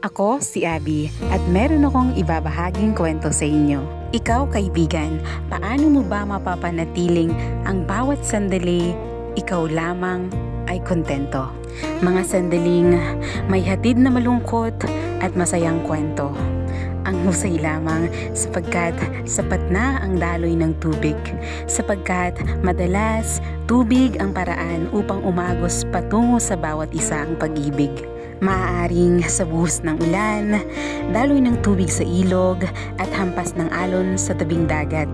Ako si Abby at meron akong ibabahaging kwento sa inyo. Ikaw kaibigan, paano mo ba mapapanatiling ang bawat sandali ikaw lamang ay kontento? Mga sandaling may hatid na malungkot at masayang kwento. Ang husay lamang sapagkat sapat na ang daloy ng tubig, sapagkat madalas tubig ang paraan upang umagos patungo sa bawat isa ang pag-ibig. Maaaring sa buhos ng ulan, daloy ng tubig sa ilog at hampas ng alon sa tabing dagat.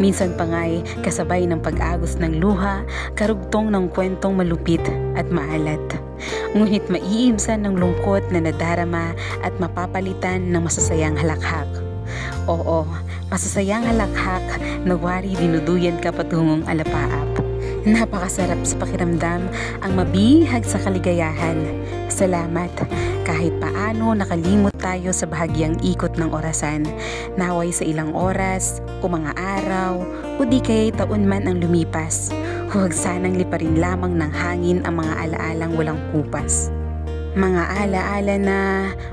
Minsan pa nga'y kasabay ng pag-agos ng luha, karugtong ng kwentong malupit at maalat. Ngunit maiibsan ng lungkot na nadarama at mapapalitan ng masasayang halakhak. Oo, masasayang halakhak na wari dinuduyan ka patungong alapaap. Napakasarap sa pakiramdam ang mabihag sa kaligayahan. Salamat kahit paano nakalimot tayo sa bahagyang ikot ng orasan. Naway sa ilang oras o mga araw o di kay taon man ang lumipas. Huwag sanang liparin lamang ng hangin ang mga alaalang walang kupas. Mga alaala na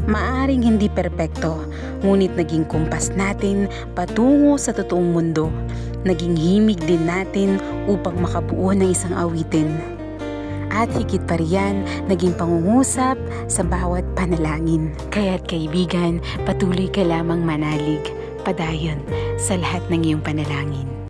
maaring hindi perpekto, ngunit naging kumpas natin patungo sa totoong mundo. Naging himig din natin upang makabuo ng isang awitin. At higit pa riyan, naging pangungusap sa bawat panalangin. Kaya't kaibigan, patuloy ka lamang manalig, padayon sa lahat ng iyong panalangin.